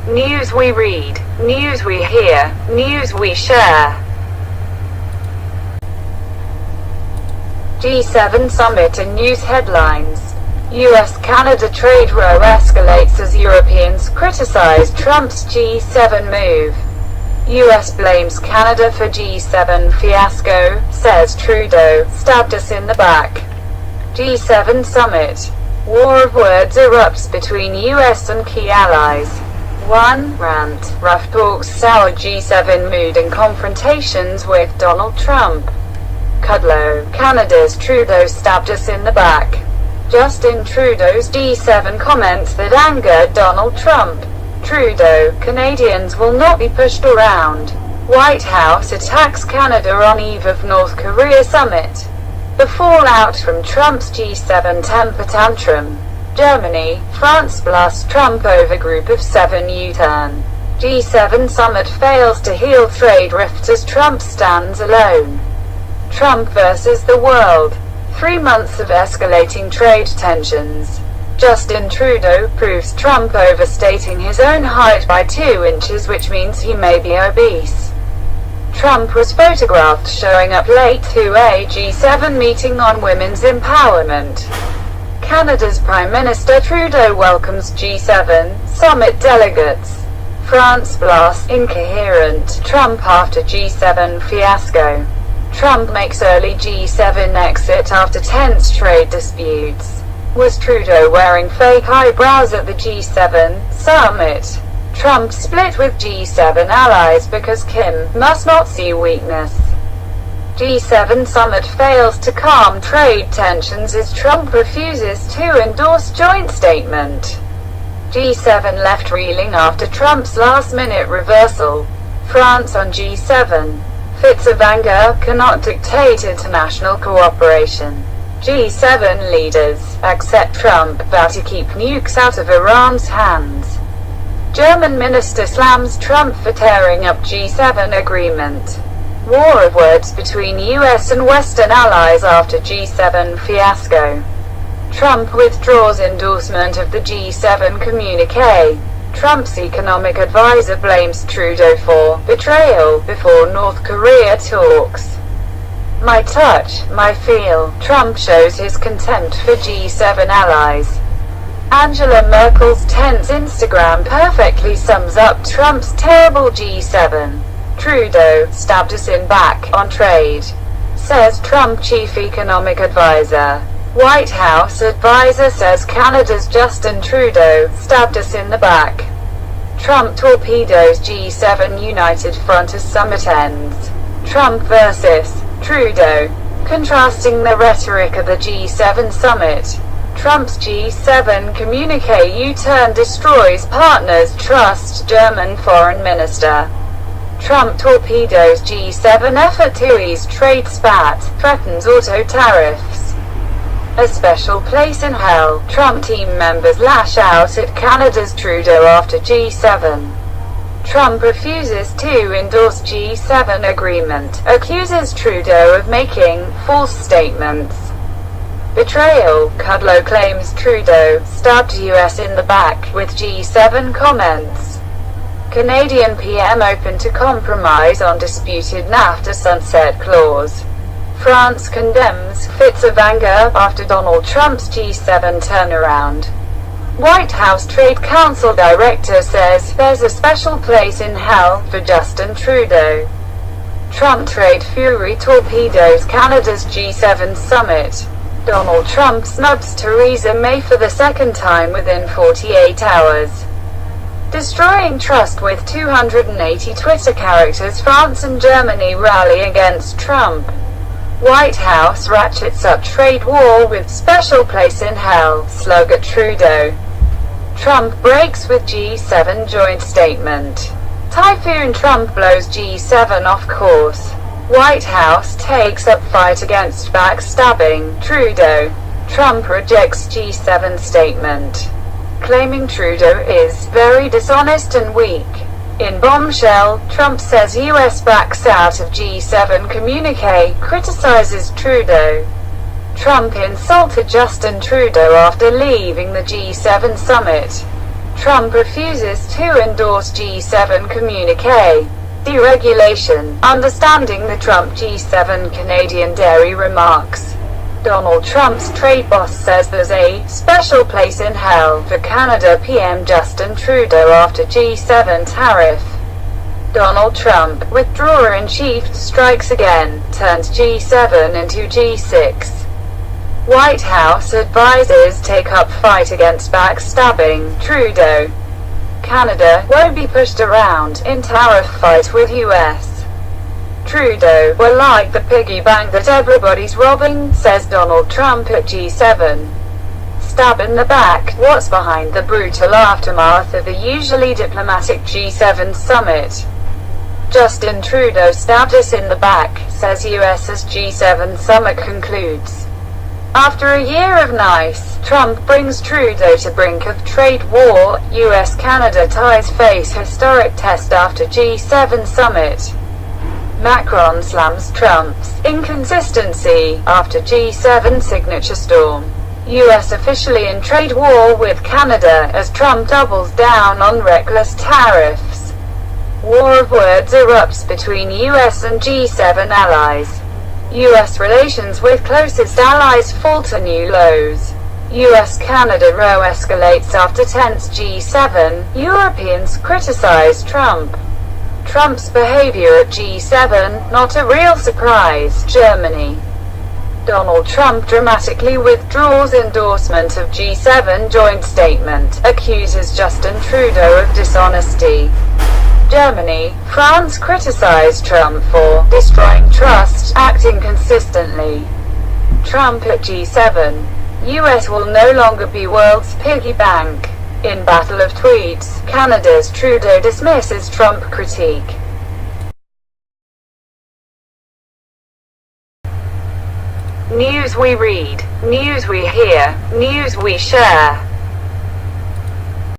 news we read, news we hear, news we share. G7 summit and news headlines. US-Canada trade row escalates as Europeans criticize Trump's G7 move. US blames Canada for G7 fiasco, says Trudeau, stabbed us in the back. G7 summit. War of words erupts between US and key allies. 1. Rant. Rough talks sour G7 mood and confrontations with Donald Trump. Kudlow. Canada's Trudeau stabbed us in the back. Justin Trudeau's G7 comments that anger Donald Trump. Trudeau. Canadians will not be pushed around. White House attacks Canada on eve of North Korea summit. The fallout from Trump's G7 temper tantrum. Germany. France blasts Trump over Group of 7 U-turn. G7 summit fails to heal trade rift as Trump stands alone. Trump versus the world. 3 months of escalating trade tensions. Justin Trudeau proves Trump overstating his own height by 2 inches, which means he may be obese. Trump was photographed showing up late to a G7 meeting on women's empowerment. Canada's Prime Minister Trudeau welcomes G7 summit delegates. France blasts incoherent Trump after G7 fiasco. Trump makes early G7 exit after tense trade disputes. Was Trudeau wearing fake eyebrows at the G7 summit? Trump split with G7 allies because Kim must not see weakness. G7 summit fails to calm trade tensions as Trump refuses to endorse joint statement. G7 left reeling after Trump's last-minute reversal. France on G7. Fits of anger cannot dictate international cooperation. G7 leaders accept Trump vow to keep nukes out of Iran's hands. German minister slams Trump for tearing up G7 agreement. War of words between US and Western allies after G7 fiasco. Trump withdraws endorsement of the G7 communique. Trump's economic advisor blames Trudeau for betrayal before North Korea talks. My touch, my feel. Trump shows his contempt for G7 allies. Angela Merkel's tense Instagram perfectly sums up Trump's terrible G7. Trudeau stabbed us in back on trade, says Trump chief economic advisor. White House advisor says Canada's Justin Trudeau stabbed us in the back. Trump torpedoes G7 united front as summit ends. Trump versus Trudeau. Contrasting the rhetoric of the G7 summit. Trump's G7 communique U-turn destroys partners' trust. German foreign minister. Trump torpedoes G7 effort to ease trade spat, threatens auto tariffs. A special place in hell. Trump team members lash out at Canada's Trudeau after G7. Trump refuses to endorse G7 agreement, accuses Trudeau of making false statements. Betrayal. Kudlow claims Trudeau stabbed US in the back with G7 comments. Canadian PM open to compromise on disputed NAFTA sunset clause. France condemns fits of anger after Donald Trump's G7 turnaround. White House Trade Council director says there's a special place in hell for Justin Trudeau. Trump trade fury torpedoes Canada's G7 summit. Donald Trump snubs Theresa May for the second time within 48 hours. Destroying trust with 280 Twitter characters. France and Germany rally against Trump. White House ratchets up trade war with special place in hell slug at Trudeau. Trump breaks with G7 joint statement. Typhoon Trump blows G7 off course. White House takes up fight against backstabbing Trudeau. Trump rejects G7 statement, claiming Trudeau is very dishonest and weak. In bombshell, Trump says US backs out of G7 communique, criticizes Trudeau. Trump insulted Justin Trudeau after leaving the G7 summit. Trump refuses to endorse G7 communique. Deregulation, understanding the Trump G7 Canadian dairy remarks. Donald Trump's trade boss says there's a special place in hell for Canada PM Justin Trudeau after G7 tariff. Donald Trump, withdrawer-in-chief, strikes again, turns G7 into G6. White House advisors take up fight against backstabbing Trudeau. Canada won't be pushed around in tariff fight with US. Trudeau, we're like the piggy bank that everybody's robbing, says Donald Trump at G7. Stab in the back, what's behind the brutal aftermath of the usually diplomatic G7 summit? Justin Trudeau stabbed us in the back, says US as G7 summit concludes. After a year of nice, Trump brings Trudeau to brink of trade war. US-Canada ties face historic test after G7 summit. Macron slams Trump's inconsistency after G7 signature storm. US officially in trade war with Canada as Trump doubles down on reckless tariffs. War of words erupts between US and G7 allies. US relations with closest allies fall to new lows. US-Canada row escalates after tense G7. Europeans criticize Trump. Trump's behavior at G7, not a real surprise. Germany. Donald Trump dramatically withdraws endorsement of G7 joint statement, accuses Justin Trudeau of dishonesty. Germany. France criticized Trump for destroying trust, acting consistently. Trump at G7. US will no longer be world's piggy bank. In battle of tweets, Canada's Trudeau dismisses Trump critique. News we read, news we hear, news we share.